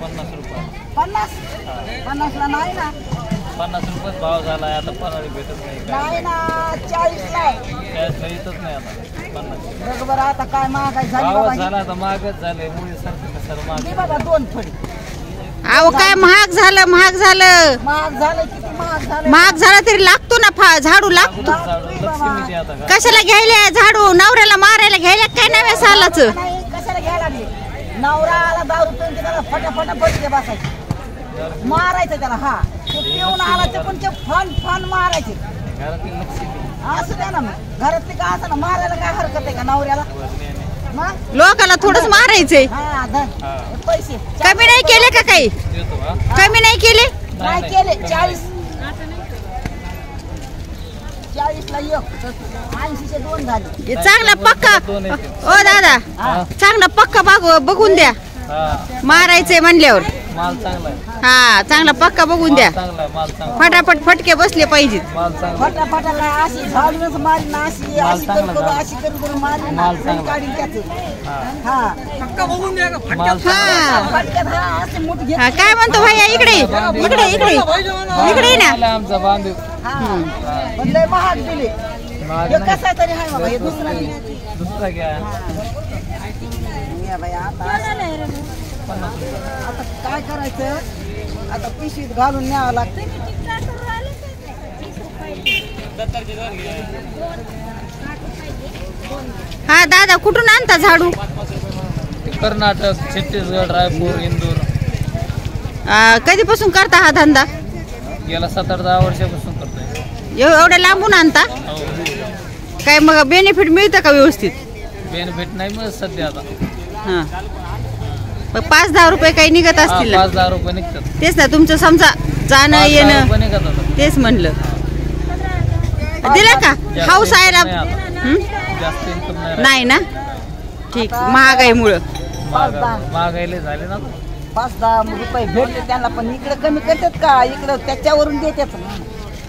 50 रुपये. 50 50ला नाही ना. 50 रुपये भाव झाला आता. 50 भेटत नाही. नाही ना 40ला. 40 येतच नाही आता. 50 बरोबर. आता काय महागाई झाली भाव बाबा. झाला आता. महागच झाले. मुळे सरकार महाग. दे बाबा 2 थोडी. अहो काय महाग झालं महाग झालं. किती महाग झालं. महाग झालं तरी लागतो ना झाडू लागतो. लक्ष्मी द्या आता. कशाला घ्यायला झाडू? नवऱ्याला मारायला घ्यायला काय नव्या सालाच. नाही कशाला घ्यायला लागली. नवरा आला दारू पिऊन की त्याला फटाफटा बसले बसायचे. मारायचं त्याला. हा ते पिऊन आला ते पण ते फन मारायचे. घरातील लक्ष्मी असं द्या ना. मग घरातले का असं ना मारायला काय हरकत आहे का नवऱ्याला. मग लोकाला थोडंच मारायचंय. हा धन पैसे कमी नाही केले का काही? देतो. हा कमी नाही केले. नाही केले. 40ला 1 80चे 2 झाले. चांगला पक्का. ओ दादा चांगला पक्का बघून द्या. हा मारायचंय म्हणल्यावर. माल चांगला आहे. हा चांगला पक्का बघून द्या. चांगला आहे. माल चांगला. फटाफट फटके बसले पाहिजेत. माल चांगला. फटाफटा काय अशी झाडूनच मारीन. अशी माल अशी चांगला करून झाला. अशी करून मारीन. माल चांगला. काढीन त्याचे. हा हा माल चांगला. फटक्यात हा असे मुठ घेत. हा काय म्हणतो भैया? इकडे इकडे इकडे इकडे ना. आला आमचा बांधव. हा पण लय महाग दिले. महाग हे नाही. कसा तरी आहे बाबा. हे दुसरा नाही. दुसरा घ्या. या बाई आता आता काय करायचं. आता पिशवीत घालून न्यावं लागतं. हा दादा कुठून आणता झाडू? कर्नाटक, छत्तीसगड, रायपूर, इंदूर. कधीपासून करता हा धंदा? गेला 7-10 वर्षापासून करतोय. एवढ्या लांबून आणता? हो. काय मग बेनिफिट मिळतं का व्यवस्थित? बेनिफिट नाही मग सध्या आता. हा 5-10 रुपये काही निघत असतील ना? 5-10 रुपये निघतात. तेच ना तुमचं समजा जाणं 5-10 येणं. रुपये निघत आता. तेच म्हणलं. दिला का हाऊस आयला? जास्त इन्कम नाही ना. ठीक महागाईमुळं. महागाईले झाले ना. 5-10 रुपये भेटले त्यांना. पण इकडे कमी करतात का? इकडे त्याच्यावरून देतात.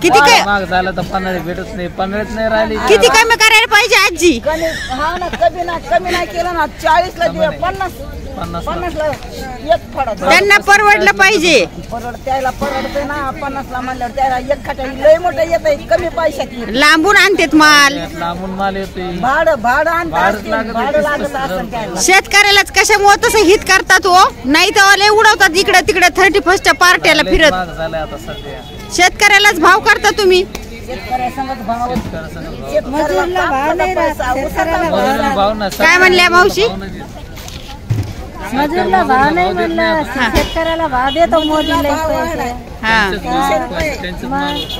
किती काय महाग झाला तर 15 भेटत नाही. 15 नाही राहिली. किती कमी करायला पाहिजे आजी? कमी हा ना. कमी नाही केलं ना. 40ला दे. 50ला 1 फडा. त्यांना परवडलं पाहिजे. त्याला परवडते ना. 50ला म्हणल्यावर त्याला 1 खाटा लय मोठं येत आहे. कमी पैशात येत. लांबून आणतेत माल. लांबून माल येतोय. भाडं आणतात. भाडं लागत असेल त्याला. शेतकऱ्यालाच कशामुळे तसं हित करतात हो. नाही तर लय उडवतात इकडे तिकडे 31st पार्ट्याला फिरत. महाग झालाय आता सध्या. शेतकऱ्यालाच भाव करता तुम्ही. शेतकऱ्यासंगत भाव. मजुरीला भाव नाही राहत. मजुरीला भाव नाही. काय म्हणल्या मावशी? मजुरीला भाव नाही म्हणलं. शेतकऱ्याला भाव देतो मोदी लई पैसे. हा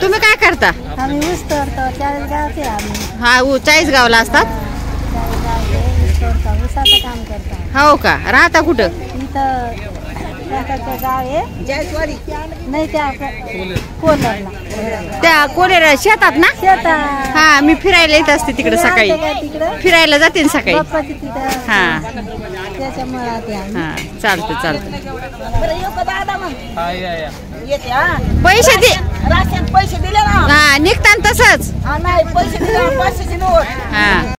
तुम्ही काय करता? आम्ही ऊस तोडतो. 40 गावचे आम्ही. हा 40 गावला असतात. 40 गावचे ऊस तोडतो. ऊसाचं काम करतो. हो का? राहता कुठं? इथं त्याचं गाव आहे जायसवाडी. नाही त्या कोल्हारला. त्या कोलेर शेतात ना? शेतात. हा मी फिरायला येत असते तिकडे सकाळी. तिकडं फिरायला जाते ना सकाळी. बाप्पाची तिथं. हा त्याच्यामुळे ते आम्ही. हा चालतं. बरं येऊ का दादा मग? हा या. येते. हा पैसे दे. राशन पैसे दिले ना. हा निघताना तसंच. हा नाही पैसे दिले. 500ची नोट. हा